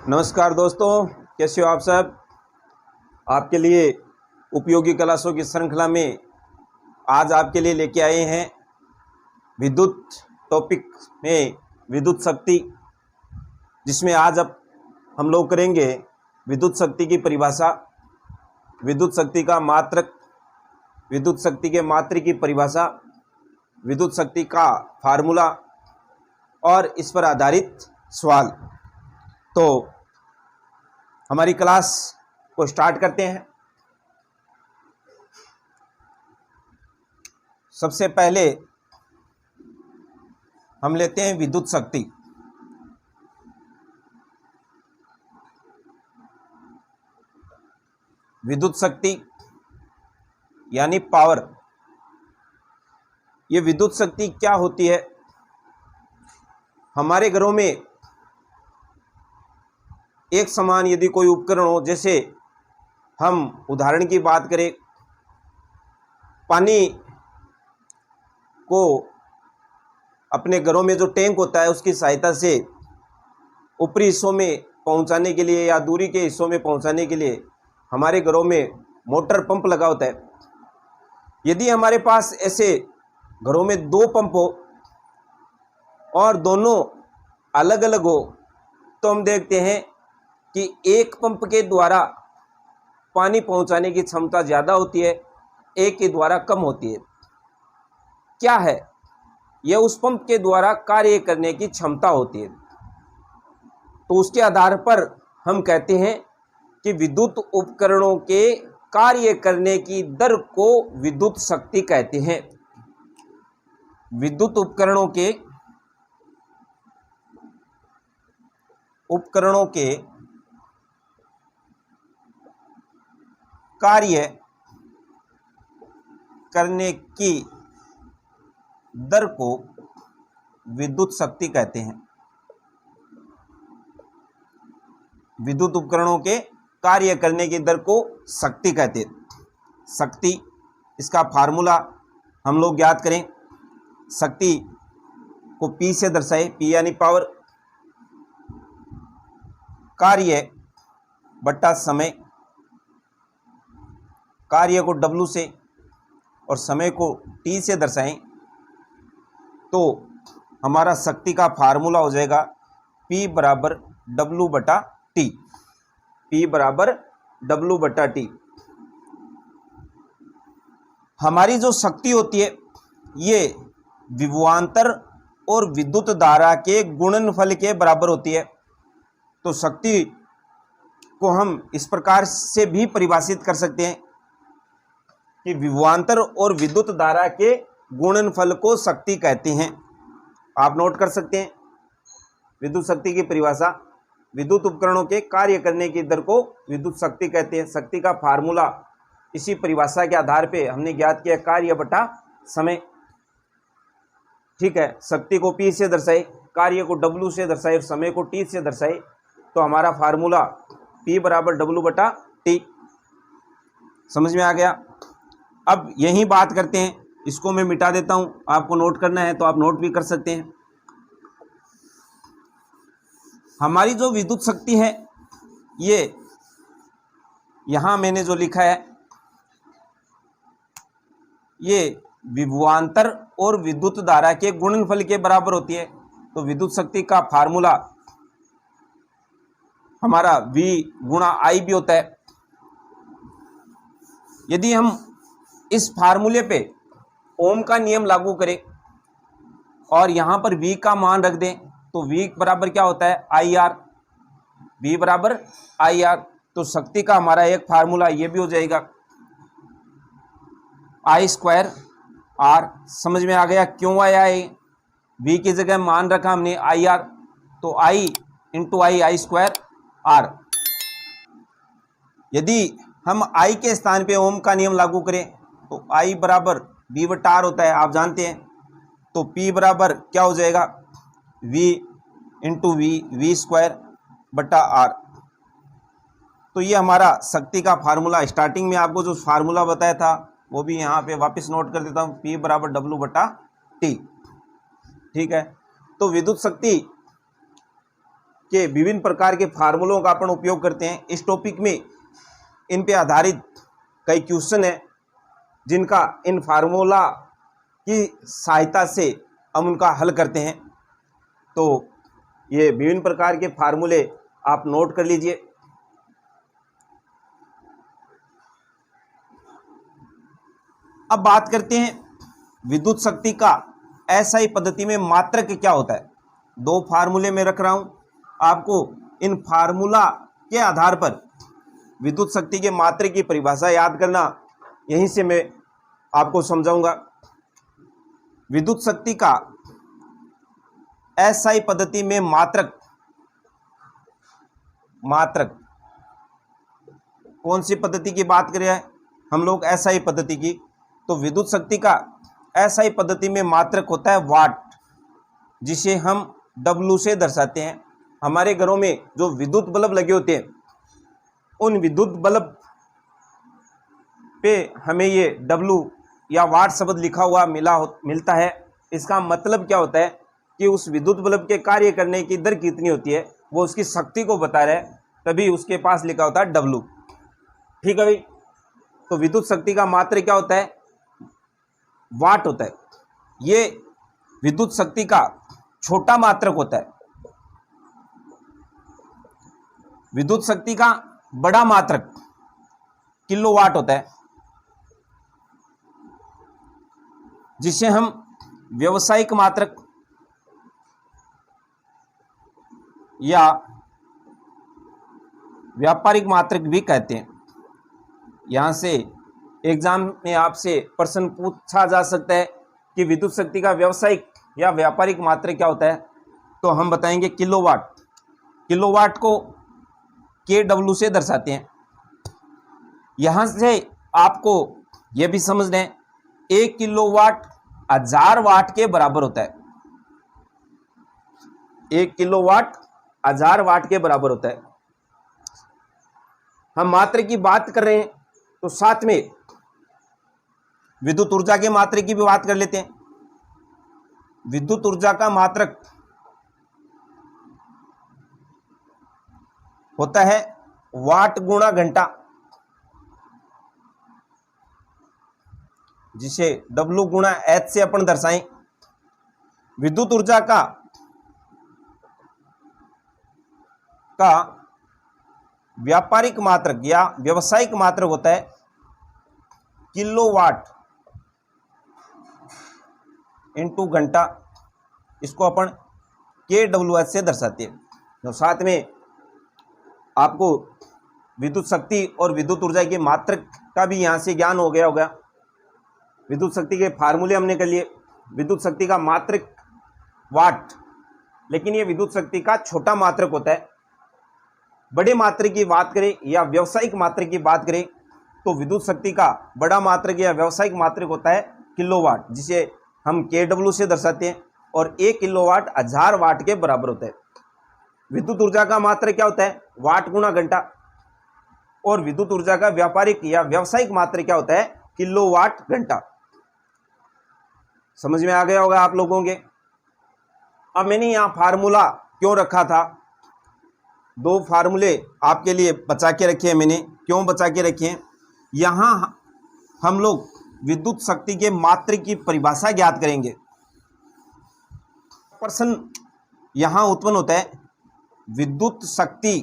नमस्कार दोस्तों, कैसे हो आप सब। आपके लिए उपयोगी क्लासों की श्रृंखला में आज आपके लिए लेके आए हैं विद्युत टॉपिक में विद्युत शक्ति, जिसमें आज अब हम लोग करेंगे विद्युत शक्ति की परिभाषा, विद्युत शक्ति का मात्रक, विद्युत शक्ति के मात्रक की परिभाषा, विद्युत शक्ति का फार्मूला और इस पर आधारित सवाल। तो हमारी क्लास को स्टार्ट करते हैं। सबसे पहले हम लेते हैं विद्युत शक्ति। विद्युत शक्ति यानी पावर। ये विद्युत शक्ति क्या होती है? हमारे घरों में एक समान यदि कोई उपकरण हो, जैसे हम उदाहरण की बात करें, पानी को अपने घरों में जो टैंक होता है उसकी सहायता से ऊपरी हिस्सों में पहुंचाने के लिए या दूरी के हिस्सों में पहुंचाने के लिए हमारे घरों में मोटर पंप लगा होता है। यदि हमारे पास ऐसे घरों में दो पंप हो और दोनों अलग अलग हो, तो हम देखते हैं कि एक पंप के द्वारा पानी पहुंचाने की क्षमता ज़्यादा होती है, एक के द्वारा कम होती है। क्या है? यह उस पंप के द्वारा कार्य करने की क्षमता होती है। तो उसके आधार पर हम कहते हैं कि विद्युत उपकरणों के कार्य करने की दर को विद्युत शक्ति कहते हैं। विद्युत उपकरणों के कार्य करने की दर को विद्युत शक्ति कहते हैं। विद्युत उपकरणों के कार्य करने की दर को शक्ति कहते हैं। शक्ति, इसका फार्मूला हम लोग याद करें। शक्ति को P से दर्शाए, P यानी पावर, कार्य बटा समय, कार्य को W से और समय को T से दर्शाएं, तो हमारा शक्ति का फार्मूला हो जाएगा P बराबर W बटा T। P बराबर W बटा T। हमारी जो शक्ति होती है ये विभवांतर और विद्युत धारा के गुणनफल के बराबर होती है। तो शक्ति को हम इस प्रकार से भी परिभाषित कर सकते हैं कि विभवांतर और विद्युत धारा के गुणनफल को शक्ति कहते हैं। आप नोट कर सकते हैं विद्युत शक्ति की परिभाषा। विद्युत उपकरणों के कार्य करने की दर को विद्युत शक्ति कहते हैं। शक्ति का फार्मूला इसी परिभाषा के आधार पे हमने ज्ञात किया, कार्य बटा समय। ठीक है, शक्ति को P से दर्शाए, कार्य को W से दर्शाए और समय को T से दर्शाए, तो हमारा फार्मूला P बराबर W बटा T। समझ में आ गया? अब यही बात करते हैं, इसको मैं मिटा देता हूं, आपको नोट करना है तो आप नोट भी कर सकते हैं। हमारी जो विद्युत शक्ति है ये यहां मैंने जो लिखा है ये विभवांतर और विद्युत धारा के गुणनफल के बराबर होती है। तो विद्युत शक्ति का फार्मूला हमारा V गुणा I भी होता है। यदि हम इस फार्मूले पे ओम का नियम लागू करें और यहां पर V का मान रख दें, तो V बराबर क्या होता है? IR। V बराबर IR। तो शक्ति का हमारा एक फार्मूला ये भी हो जाएगा I स्क्वायर R। समझ में आ गया क्यों आया है? V की जगह मान रखा हमने IR, तो I into I square R। यदि हम I के स्थान पे ओम का नियम लागू करें तो I बराबर V बटा R होता है, आप जानते हैं। तो P बराबर क्या हो जाएगा? V इंटू V स्क्वायर बटा R। तो ये हमारा शक्ति का फार्मूला। स्टार्टिंग में आपको जो फार्मूला बताया था वो भी यहाँ पे वापस नोट कर देता हूँ, P बराबर W बटा T। ठीक है, तो विद्युत शक्ति के विभिन्न प्रकार के फार्मूलों का अपन उपयोग करते हैं। इस टॉपिक में इन पे आधारित कई क्वेश्चन हैं जिनका इन फार्मूला की सहायता से हम उनका हल करते हैं। तो ये विभिन्न प्रकार के फार्मूले आप नोट कर लीजिए। अब बात करते हैं विद्युत शक्ति का एसआई पद्धति में मात्रक क्या होता है। दो फार्मूले में रख रहा हूं, आपको इन फार्मूला के आधार पर विद्युत शक्ति के मात्रक की परिभाषा याद करना, यहीं से मैं आपको समझाऊंगा। विद्युत शक्ति का एसआई पद्धति में मात्रक कौन सी पद्धति की बात कर रहे हैं हम लोग? एसआई पद्धति की। तो विद्युत शक्ति का एसआई पद्धति में मात्रक होता है वाट, जिसे हम W से दर्शाते हैं। हमारे घरों में जो विद्युत बल्ब लगे होते हैं, उन विद्युत बल्ब पे हमें ये W या वाट शब्द लिखा हुआ मिलता है। इसका मतलब क्या होता है कि उस विद्युत बल्ब के कार्य करने की दर कितनी होती है, वो उसकी शक्ति को बता रहा है, तभी उसके पास लिखा होता है W। ठीक है भाई। तो विद्युत शक्ति का मात्रक क्या होता है? वाट होता है। ये विद्युत शक्ति का छोटा मात्रक होता है। विद्युत शक्ति का बड़ा मात्रक किलोवाट होता है, जिसे हम व्यावसायिक मात्रक या व्यापारिक मात्रक भी कहते हैं। यहां से एग्जाम में आपसे प्रश्न पूछा जा सकता है कि विद्युत शक्ति का व्यावसायिक या व्यापारिक मात्रक क्या होता है, तो हम बताएंगे किलोवाट। किलोवाट को KW से दर्शाते हैं। यहां से आपको यह भी समझ लें, 1 किलोवाट 1000 वाट के बराबर होता है। 1 किलोवाट 1000 वाट के बराबर होता है। हम मात्रक की बात कर रहे हैं तो साथ में विद्युत ऊर्जा के मात्रक की भी बात कर लेते हैं। विद्युत ऊर्जा का मात्रक होता है वाट गुणा घंटा, जिसे W गुणा H से अपन दर्शाएं। विद्युत ऊर्जा का व्यापारिक मात्रक या व्यावसायिक मात्रक होता है किलोवाट इंटू घंटा। इसको अपन KWH से दर्शाते हैं। तो साथ में आपको विद्युत शक्ति और विद्युत ऊर्जा के मात्रक का भी यहाँ से ज्ञान हो गया होगा। विद्युत शक्ति के फार्मूले हमने कर लिए। विद्युत शक्ति का मात्रक वाट, लेकिन ये विद्युत शक्ति का छोटा मात्रक होता है। बड़े मात्रक की बात करें या व्यावसायिक मात्रक की बात करें तो विद्युत शक्ति का बड़ा मात्रक या व्यावसायिक मात्रक होता है किलोवाट, जिसे हम KW से दर्शाते हैं। और 1 किलोवाट 1000 वाट के बराबर होता है। विद्युत ऊर्जा का मात्रक क्या होता है? वाट गुणा घंटा। और विद्युत ऊर्जा का व्यापारिक या व्यावसायिक मात्रक क्या होता है? किलोवाट घंटा। समझ में आ गया होगा आप लोगों के। अब मैंने यहां फार्मूला क्यों रखा था? 2 फार्मूले आपके लिए बचा के रखे हैं मैंने। क्यों बचा के रखे हैं? यहां हम लोग विद्युत शक्ति के मात्रक की परिभाषा ज्ञात करेंगे। प्रश्न यहां उत्पन्न होता है, विद्युत शक्ति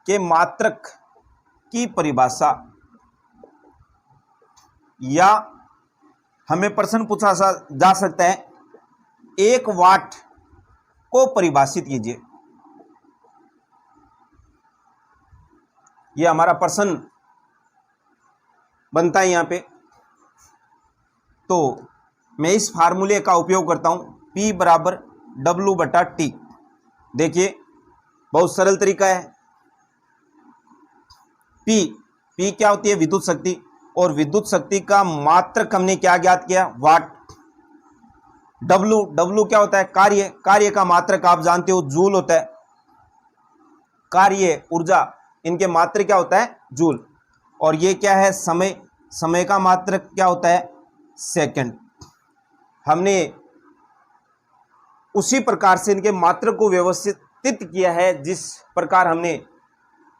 के मात्रक की परिभाषा, या हमें प्रश्न पूछा जा सकता है 1 वाट को परिभाषित कीजिए। यह हमारा प्रश्न बनता है यहां पे। तो मैं इस फार्मूले का उपयोग करता हूं, P बराबर W/T। देखिए बहुत सरल तरीका है। P क्या होती है? विद्युत शक्ति। और विद्युत शक्ति का मात्रक हमने क्या ज्ञात किया? वाट। W क्या होता है? कार्य का मात्रक आप जानते हो जूल होता है। कार्य, ऊर्जा, इनके मात्रक क्या होता है? जूल। और ये क्या है? समय का मात्रक क्या होता है? सेकंड। हमने उसी प्रकार से इनके मात्रक को व्यवस्थित किया है जिस प्रकार हमने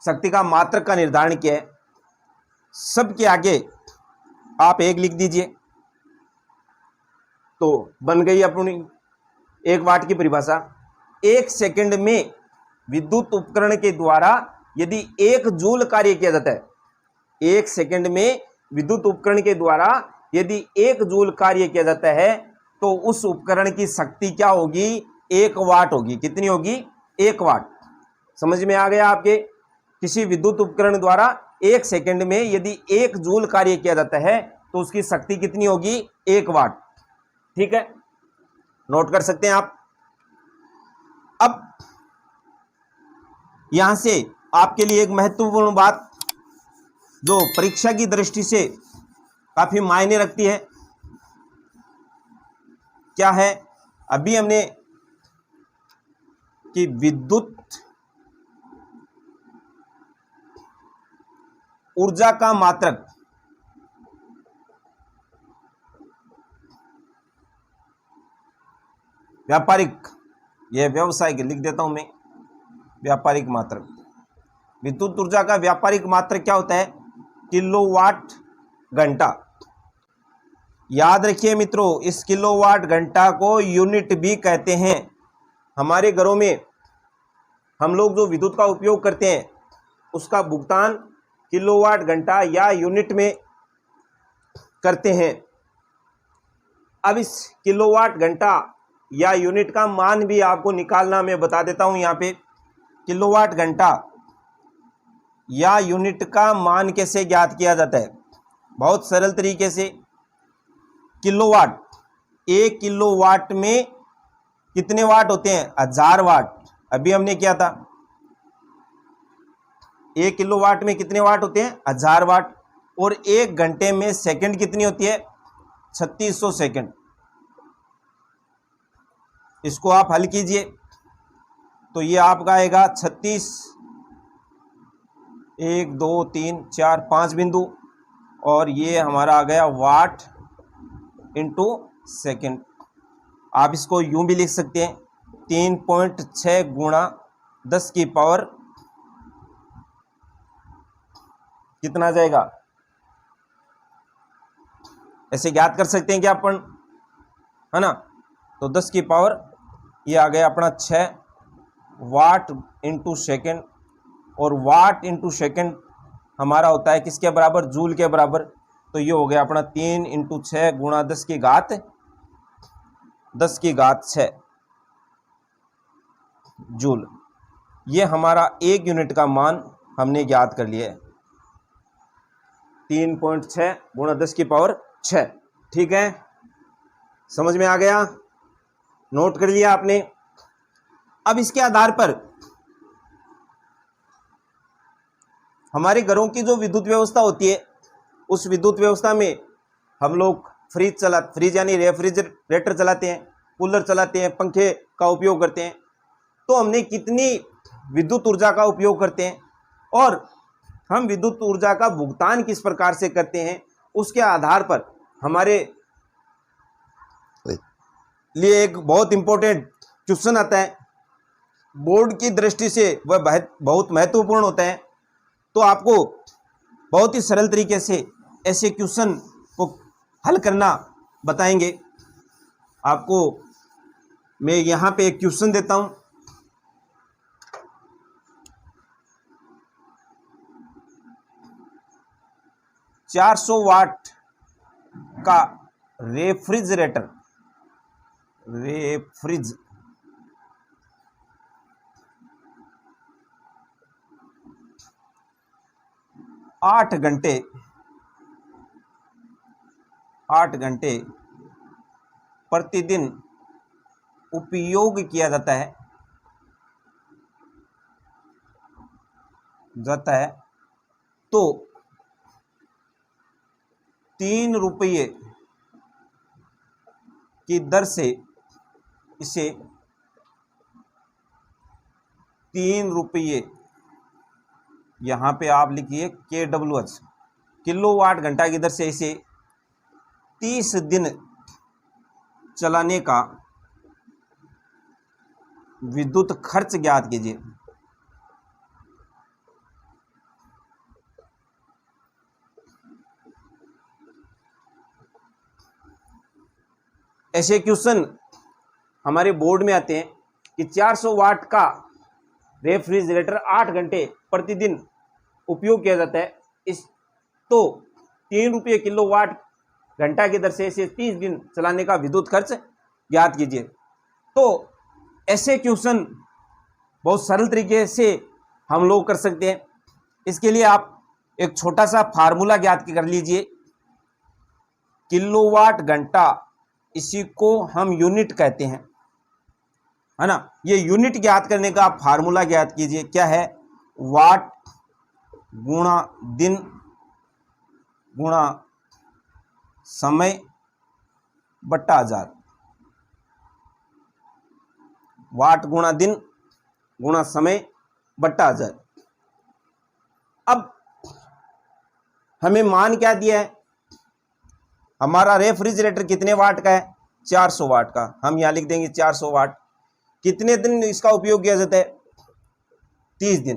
शक्ति का मात्रक का निर्धारण किया है। सबके आगे आप 1 लिख दीजिए तो बन गई अपनी 1 वाट की परिभाषा। 1 सेकंड में विद्युत उपकरण के द्वारा यदि 1 जूल कार्य किया जाता है, 1 सेकंड में विद्युत उपकरण के द्वारा यदि 1 जूल कार्य किया जाता है तो उस उपकरण की शक्ति क्या होगी? 1 वाट होगी। कितनी होगी? 1 वाट। समझ में आ गया आपके? किसी विद्युत उपकरण द्वारा 1 सेकंड में यदि 1 जूल कार्य किया जाता है तो उसकी शक्ति कितनी होगी? 1 वाट। ठीक है, नोट कर सकते हैं आप। अब यहां से आपके लिए एक महत्वपूर्ण बात जो परीक्षा की दृष्टि से काफी मायने रखती है, क्या है? अभी हमने कि विद्युत ऊर्जा का मात्रक व्यापारिक, यह व्यावसायिक लिख देता हूं मैं, व्यापारिक मात्रक। विद्युत ऊर्जा का व्यापारिक मात्रक क्या होता है? किलोवाट घंटा। याद रखिए मित्रों, इस किलोवाट घंटा को यूनिट भी कहते हैं। हमारे घरों में हम लोग जो विद्युत का उपयोग करते हैं उसका भुगतान किलोवाट घंटा या यूनिट में करते हैं। अब इस किलोवाट घंटा या यूनिट का मान भी आपको निकालना मैं बता देता हूं। यहां पे किलोवाट घंटा या यूनिट का मान कैसे ज्ञात किया जाता है? बहुत सरल तरीके से। किलोवाट, 1 किलोवाट में कितने वाट होते हैं? 1000 वाट। अभी हमने किया था 1 किलोवाट में कितने वाट होते हैं? 1000 वाट। और 1 घंटे में सेकंड कितनी होती है? 3600 सेकंड। इसको आप हल कीजिए तो ये आपका आएगा 36, 1 2 3 4 5 बिंदु, और ये हमारा आ गया वाट इंटू सेकेंड। आप इसको यूं भी लिख सकते हैं 3.6 गुणा 10 की पावर कितना आ जाएगा? ऐसे ज्ञात कर सकते हैं क्या अपन, है ना? तो 10 की पावर ये आ गया अपना 6 वाट इंटू सेकेंड, और वाट इंटू सेकेंड हमारा होता है किसके बराबर? जूल के बराबर। तो ये हो गया अपना 3 इंटू 6 गुणा 10 की घात 6 जूल। ये हमारा 1 यूनिट का मान हमने ज्ञात कर लिया है, 3.6 गुणा 10 की पावर 6। ठीक है, समझ में आ गया? नोट कर लिया आपने? अब इसके आधार पर हमारे घरों की जो विद्युत व्यवस्था होती है उस विद्युत व्यवस्था में हम लोग फ्रिज यानी रेफ्रिजरेटर चलाते हैं, कूलर चलाते हैं, पंखे का उपयोग करते हैं। तो हमने कितनी विद्युत ऊर्जा का उपयोग करते हैं और हम विद्युत ऊर्जा का भुगतान किस प्रकार से करते हैं, उसके आधार पर हमारे लिए एक बहुत इंपॉर्टेंट क्वेश्चन आता है। बोर्ड की दृष्टि से वह बहुत महत्वपूर्ण होता है। तो आपको बहुत ही सरल तरीके से ऐसे क्वेश्चन को हल करना बताएंगे। आपको मैं यहाँ पे एक क्वेश्चन देता हूँ। ₹400 वाट का रेफ्रिजरेटर 8 घंटे प्रतिदिन उपयोग किया जाता है तो 3 रुपये की दर से इसे 3 रुपये, यहाँ पे आप लिखिए kWh, किलोवाट घंटा की दर से इसे 30 दिन चलाने का विद्युत खर्च ज्ञात कीजिए। ऐसे क्वेश्चन हमारे बोर्ड में आते हैं कि 400 वाट का रेफ्रिजरेटर 8 घंटे प्रतिदिन उपयोग किया जाता है, इस तो 3 रुपये किलोवाट घंटा की दर से इसे 30 दिन चलाने का विद्युत खर्च ज्ञात कीजिए। तो ऐसे क्वेश्चन बहुत सरल तरीके से हम लोग कर सकते हैं। इसके लिए आप एक छोटा सा फार्मूला ज्ञात कर लीजिए। किलोवाट घंटा, इसी को हम यूनिट कहते हैं, है ना। ये यूनिट ज्ञात करने का आप फार्मूला ज्ञात कीजिए। क्या है? वाट गुणा दिन गुणा समय बट्टा 1000। वाट गुणा दिन गुणा समय बट्टा 1000। अब हमें मान क्या दिया है? हमारा रेफ्रिजरेटर कितने वाट का है? 400 वाट का। हम यहां लिख देंगे 400 वाट। कितने दिन इसका उपयोग किया जाता है? 30 दिन।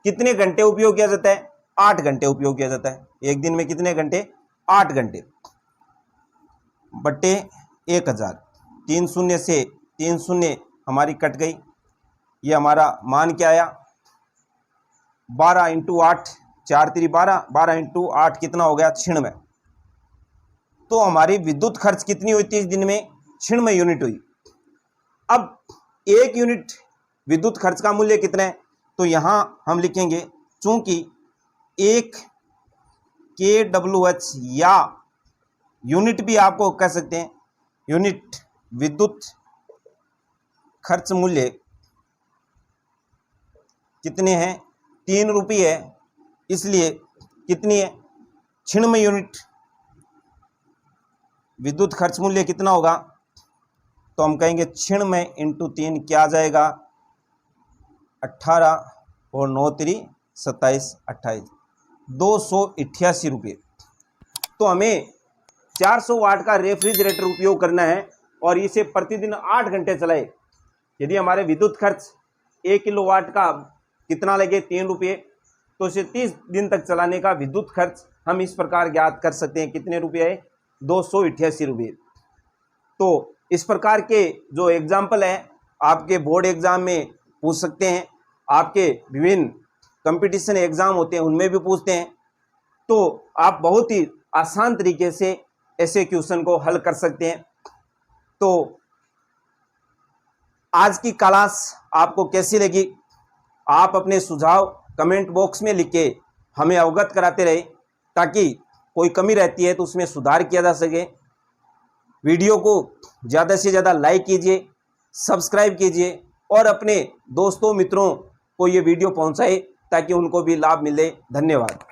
कितने घंटे उपयोग किया जाता है? 8 घंटे उपयोग किया जाता है। एक दिन में कितने घंटे? 8 घंटे बट्टे 1000। 3 शून्य से 3 शून्य हमारी कट गई। ये हमारा मान क्या आया? 12 × 8, 4 × 3 12, 12 × 8 कितना हो गया? 96। तो हमारी विद्युत खर्च कितनी हुई 30 दिन में? 96 यूनिट हुई। अब 1 यूनिट विद्युत खर्च का मूल्य कितना है? तो यहां हम लिखेंगे, चूंकि 1 kWh या यूनिट भी आपको कह सकते हैं, यूनिट विद्युत खर्च मूल्य कितने हैं? 3 रुपये है, इसलिए कितनी है? 96 यूनिट विद्युत खर्च मूल्य कितना होगा? तो हम कहेंगे 96 × 3 क्या आ जाएगा? 18 और 9 3 27 28, 288 रुपये। तो हमें 400 वाट का रेफ्रिजरेटर उपयोग करना है और इसे प्रतिदिन 8 घंटे चलाए। यदि हमारे विद्युत खर्च 1 किलोवाट का कितना लगे? 3 रुपये। तो इसे 30 दिन तक चलाने का विद्युत खर्च हम इस प्रकार ज्ञात कर सकते हैं। कितने रुपये है? 288 रुपये। तो इस प्रकार के जो एग्जाम्पल है आपके बोर्ड एग्जाम में पूछ सकते हैं, आपके विभिन्न कंपटीशन एग्जाम होते हैं उनमें भी पूछते हैं। तो आप बहुत ही आसान तरीके से ऐसे क्वेश्चन को हल कर सकते हैं। तो आज की क्लास आपको कैसी लगी? आप अपने सुझाव कमेंट बॉक्स में लिख के हमें अवगत कराते रहे, ताकि कोई कमी रहती है तो उसमें सुधार किया जा सके। वीडियो को ज़्यादा से ज़्यादा लाइक कीजिए, सब्सक्राइब कीजिए और अपने दोस्तों मित्रों को ये वीडियो पहुंचाए ताकि उनको भी लाभ मिले। धन्यवाद।